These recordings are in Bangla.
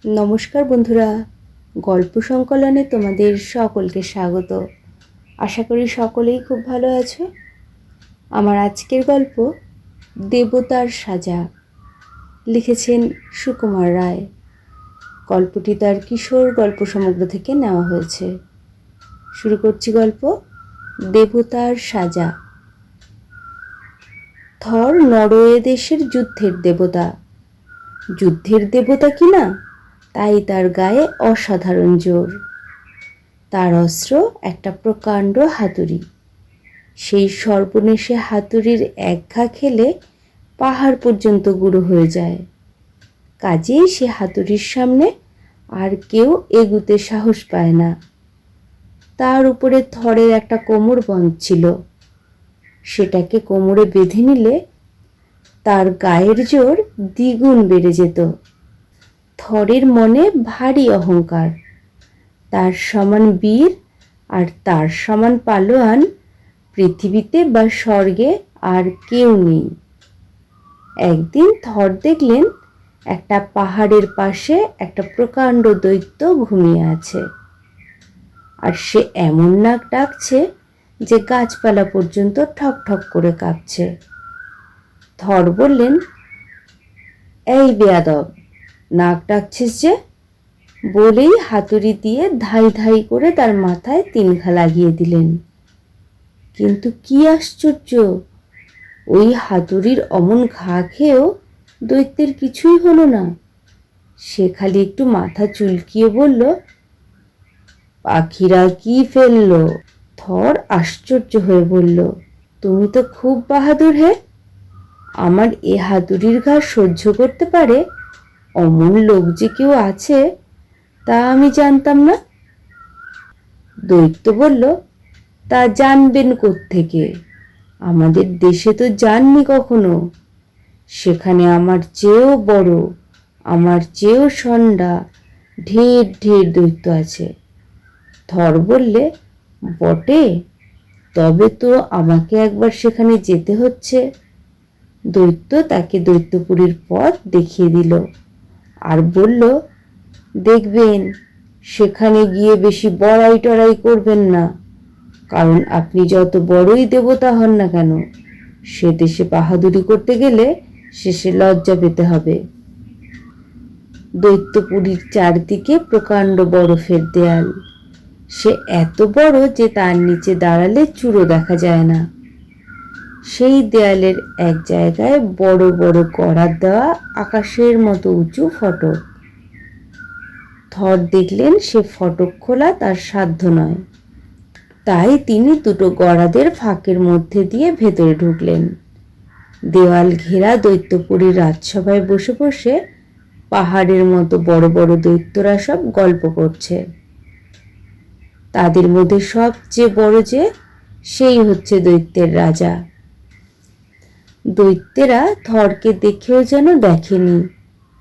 নমস্কার বন্ধুরা, গল্প সংকলনে তোমাদের সকলকে স্বাগত। আশা করি সকলেই খুব ভালো আছো। আমার আজকের গল্প দেবতার সাজা, লিখেছেন সুকুমার রায়। গল্পটি তার কিশোর গল্প সমগ্র থেকে নেওয়া হয়েছে। শুরু করছি গল্প দেবতার সাজা। থর নরওয়ে দেশের যুদ্ধের দেবতা। যুদ্ধের দেবতা কিনা, তাই তার গায়ে অসাধারণ জোর। তার অস্ত্র একটা প্রকাণ্ড হাতুড়ি। সেই সর্বনেশে হাতুড়ির এক ঘা খেলে পাহাড় পর্যন্ত গুঁড়ো হয়ে যায়। কাজেই সে হাতুড়ির সামনে আর কেউ এগুতে সাহস পায় না। তার উপরে থরের একটা কোমরবন্ধ ছিল। সেটাকে কোমরে বেঁধে নিলে তার গায়ের জোর দ্বিগুণ বেড়ে যেত। থরের মনে ভারী অহংকার। তার সমান বীর আর তার সমান পালোয়ান পৃথিবীতে বা স্বর্গে আর কেউ নেই। একদিন থর দেখলেন একটা পাহাড়ের পাশে একটা প্রকাণ্ড দৈত্য ঘুমিয়ে আছে, আর সে এমন নাক ডাকছে যে গাছপালা পর্যন্ত ঠক ঠক করে কাঁপছে। থর বললেন, এই বেয়াদব, নাক ডাকছিস যে? বলেই হাতুড়ি দিয়ে ধাই ধাই করে তার মাথায় 3 ঘা লাগিয়ে দিলেন। কিন্তু কি আশ্চর্য, ওই হাতুড়ির অমন ঘা খেয়েও দৈত্যের কিছুই হলো না। সে খালি একটু মাথা চুলকিয়ে বলল, পাখিরা কি ফেললো? থর আশ্চর্য হয়ে বলল, তুমি তো খুব বাহাদুর হে। আমার এ হাতুড়ির ঘা সহ্য করতে পারে অমন লোক যে কেউ আছে তা আমি জানতাম না। দৈত্য বলল, তা জানবেন কোত্থেকে? আমাদের দেশে তো যাননি কখনো। সেখানে আমার চেয়েও বড়, আমার চেয়েও ষণ্ডা ঢের ঢের দৈত্য আছে। থর বললে, বটে, তবে তো আমাকে একবার সেখানে যেতে হচ্ছে। দৈত্য তাকে দৈত্যপুরীর পথ দেখিয়ে দিল আর বলল, দেখবেন সেখানে গিয়ে বেশি বড়াই টড়াই করবেন না, কারণ আপনি যত বড়ই দেবতা হন না কেন, সে দেশে বাহাদুরি করতে গেলে শেষে লজ্জা পেতে হবে। দৈত্যপুরীর চারদিকে প্রকাণ্ড বরফের দেয়াল। সে এত বড় যে তার নিচে দাঁড়ালে চূড়ো দেখা যায় না। সেই দেয়ালের এক জায়গায় বড় বড় গড়ার দেওয়া আকাশের মতো উঁচু ফটক। থর দেখলেন সে ফটক খোলা তার সাধ্য নয়, তাই তিনি দুটো গড়াদের ফাঁকের মধ্যে দিয়ে ভেতরে ঢুকলেন। দেওয়াল ঘেরা দৈত্যপুরীর রাজসভায় বসে বসে পাহাড়ের মতো বড় বড় দৈত্যরা সব গল্প করছে। তাদের মধ্যে সবচেয়ে বড় যে, সেই হচ্ছে দৈত্যের রাজা। দৈত্যেরা থরকে দেখেও যেন দেখেনি,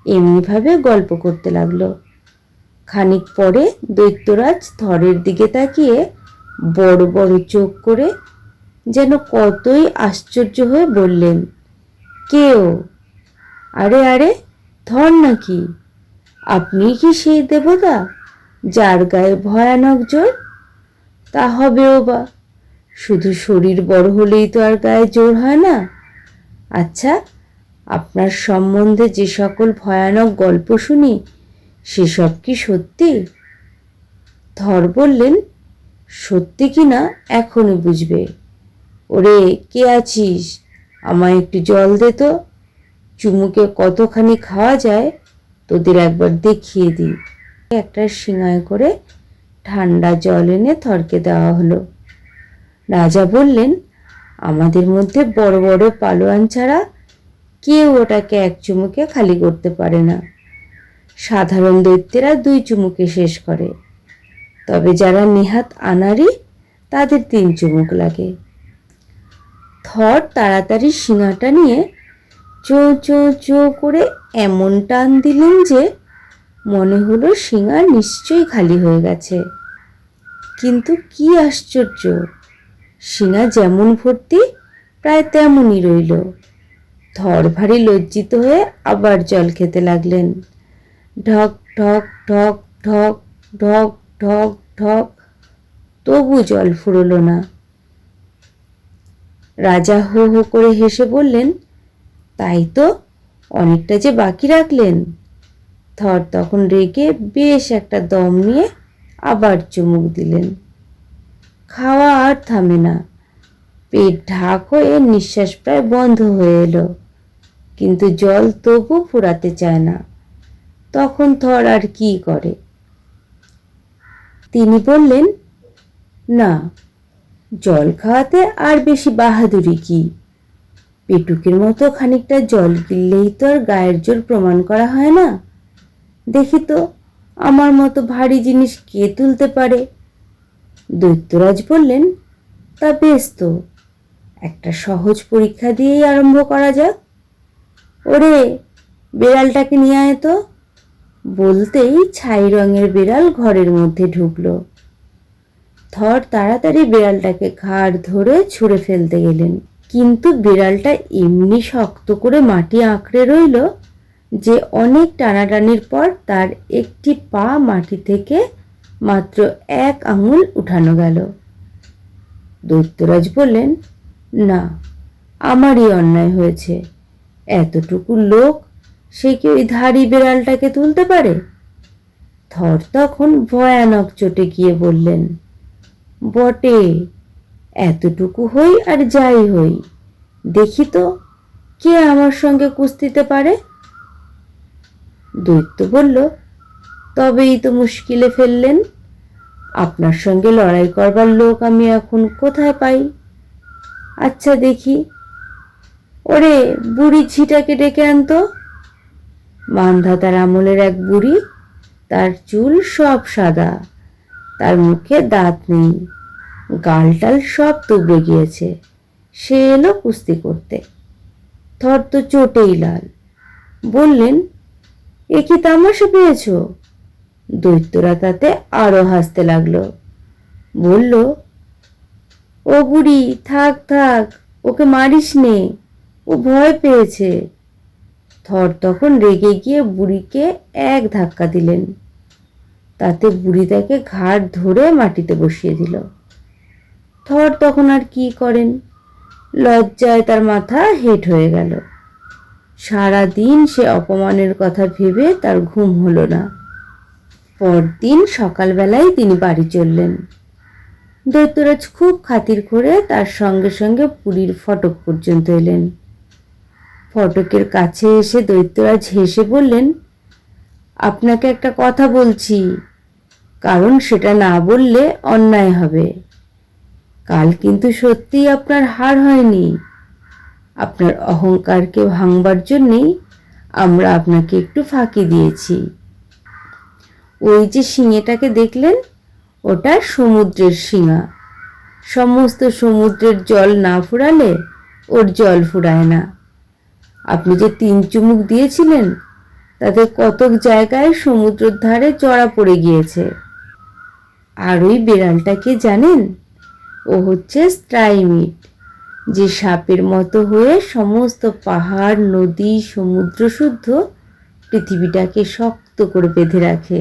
এমনিভাবে গল্প করতে লাগলো। খানিক পরে দৈত্যরাজ থরের দিকে তাকিয়ে বড় বড় চোখ করে যেন কতই আশ্চর্য হয়ে বললেন, কেও? আরে আরে, থর নাকি? আপনি কি সেই দেবতা যার গায়ে ভয়ানক জোর? তা হবেও বা, শুধু শরীর বড় হলেই তো আর গায়ে জোর হয় না। আচ্ছা, আপনার সম্বন্ধে যে সকল ভয়ানক গল্প শুনি সেসব কি সত্যি? থর বললেন, সত্যি কিনা এখনই বুঝবে। ওরে, কে আছিস? আমায় একটু জল দে তো। চুমুকে কতখানি খাওয়া যায় তোদের একবার দেখিয়ে দিই। একটা সিঙায় করে ঠান্ডা জল এনে থরকে দেওয়া হলো। রাজা বললেন, আমাদের মধ্যে বড় বড় পালোয়ান ছাড়া কেউ ওটাকে এক চুমুকে খালি করতে পারে না। সাধারণ দৈত্যেরা 2 চুমুকে শেষ করে, তবে যারা নেহাত আনাড়ি তাদের 3 চুমুক লাগে। থর তাড়াতাড়ি শিঙাটা নিয়ে চো চো চো করে এমন টান দিলেন যে মনে হলো শিঙা নিশ্চয়ই খালি হয়ে গেছে। কিন্তু কি আশ্চর্য, শিঙা যেমন ভর্তি প্রায় তেমনই রইল। থর ভারী লজ্জিত হয়ে আবার জল খেতে লাগলেন। ঢক ঠক ঠক ঠক ঠক ঠক ঠক, তবু জল ফুরলো না। রাজা হো হো করে হেসে বললেন, তাই তো, অনেকটা যে বাকি রাখলেন। থর তখন রেগে বেশ একটা দম নিয়ে আবার চুমুক দিলেন। খাওয়া আর থামে না, পেট ঢাক হয়ে নিঃশ্বাস প্রায় বন্ধ হয়ে এলো, কিন্তু জল তবু ফুরাতে চায় না। তখন থর আর কি করে? তিনি বললেন, না, জল খাওয়াতে আর বেশি বাহাদুরি কি? পেটুকের মতো খানিকটা জল গিললেই তো আর গায়ের জোর প্রমাণ করা হয় না। দেখি তো আমার মতো ভারী জিনিস কে তুলতে পারে। দৈত্যরাজ বললেন, তা বেশ তো, একটা সহজ পরীক্ষা দিয়েই আরম্ভ করা যাক। ওরে, বেড়ালটাকে নিয়ে আয় তো। বলতেই ছাই রঙের বেড়াল ঘরের মধ্যে ঢুকলো। থর তাড়াতাড়ি বেড়ালটাকে ঘাড় ধরে ছুঁড়ে ফেলতে গেলেন, কিন্তু বেড়ালটা এমনি শক্ত করে মাটি আঁকড়ে রইল যে অনেক টানাটানির পর তার একটি পা মাটি থেকে মাত্র 1 আঙুল উঠানো গেল। দৈত্যরাজ বললেন, না, আমারই অন্যায় হয়েছে। এতটুকু লোক, সে কি ওই ধাড়ি বেড়ালটাকে তুলতে পারে? থর তখন ভয়ানক চটে গিয়ে বললেন, বটে, এতটুকু হই আর যাই হই, দেখি তো কে আমার সঙ্গে কুস্তিতে পারে। দৈত্য বলল, তবেই তো মুশকিলে ফেললেন। আপনার সঙ্গে লড়াই করবার লোক আমি এখন কোথায় পাই? আচ্ছা দেখি, ওরে বুড়ি ঝিটাকে ডেকে আনতো। মানধাতার আমলের এক বুড়ি, তার চুল সব সাদা, তার মুখে দাঁত নেই, গালটাল সব তুবড়ে গিয়েছে, সে এলো কুস্তি করতে। থর তো চোটেই লাল। বললেন, এ কি তামাশা পেয়েছ? দৈত্যরা তাতে আরো হাসতে লাগলো। বলল, ও বুড়ি, থাক থাক, ওকে মারিস নে, ও ভয় পেয়েছে। থর তখন রেগে গিয়ে বুড়িকে এক ধাক্কা দিলেন, তাতে বুড়ি তাকে ঘাড় ধরে মাটিতে বসিয়ে দিল। থর তখন আর কি করেন, লজ্জায় তার মাথা হেঁট হয়ে গেল। সারা দিন সে অপমানের কথা ভেবে তার ঘুম হলো না। পরদিন সকালবেলায় তিনি বাড়ি চললেন। দৈত্যরাজ খুব খাতির করে তার সঙ্গে সঙ্গে বুড়ির ফটক পর্যন্ত এলেন। ফটকের কাছে এসে দৈত্যরাজ হেসে বললেন, আপনাকে একটা কথা বলছি, কারণ সেটা না বললে অন্যায় হবে। কাল কিন্তু সত্যিই আপনার হার হয়নি। আপনার অহংকারকে ভাঙবার জন্যেই আমরা আপনাকে একটু ফাঁকি দিয়েছি। ওই যে শিঙেটাকে দেখলেন, ওটা সমুদ্রের শিঙা। সমস্ত সমুদ্রের জল না ফুরালে ওর জল ফুরায় না। আপনি যে 3 চুমুক দিয়েছিলেন, তাতে কতক জায়গায় সমুদ্রের ধারে চড়া পড়ে গিয়েছে। আর ওই বেড়ালটাকে জানেন? ও হচ্ছে স্ট্রাইমিট, যে সাপের মতো হয়ে সমস্ত পাহাড়, নদী, সমুদ্র শুদ্ধ পৃথিবীটাকে শক্ত করে বেঁধে রাখে।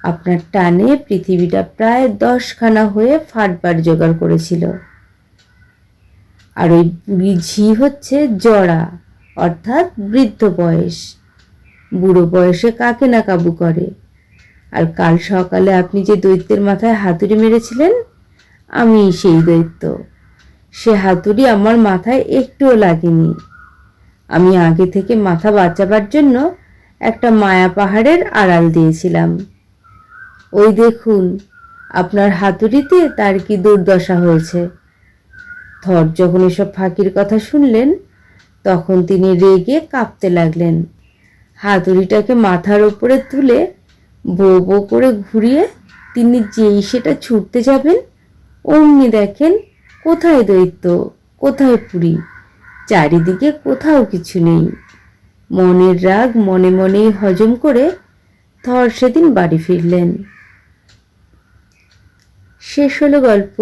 আপনার টানে পৃথিবীটা প্রায় 10খানা হয়ে ফাটবার জোগাড় করেছিল। আর ওই বুড়ি ঝি হচ্ছে জড়া, অর্থাৎ বৃদ্ধ বয়স। বুড়ো বয়সে কাকে না কাবু করে। আর কাল সকালে আপনি যে দৈত্যের মাথায় হাতুড়ি মেরেছিলেন, আমি সেই দৈত্য। সে হাতুড়ি আমার মাথায় একটুও লাগেনি। আমি আগে থেকে মাথা বাঁচাবার জন্য একটা মায়া পাহাড়ের আড়াল দিয়েছিলাম। ওই দেখুন, আপনার হাতুড়িতে তার কি দুর্দশা হয়েছে। থর যখন এসব ফাঁকির কথা শুনলেন, তখন তিনি রেগে কাঁপতে লাগলেন। হাতুড়িটাকে মাথার ওপরে তুলে বো বো করে ঘুরিয়ে তিনি যেই সেটা ছুটতে যাবেন, অমনি দেখেন কোথায় দৈত্য, কোথায় পুরী, চারিদিকে কোথাও কিছু নেই। মনের রাগ মনে মনেই হজম করে থর সেদিন বাড়ি ফিরলেন। শেষ হলো গল্প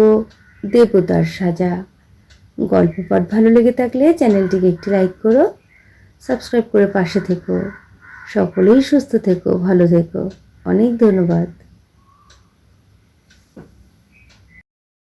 দেবতার সাজা। গল্প পাঠ ভালো লেগে থাকলে চ্যানেলটিকে একটি লাইক করো, সাবস্ক্রাইব করে পাশে থেকো। সকলেই সুস্থ থেকো, ভালো থেকো। অনেক ধন্যবাদ।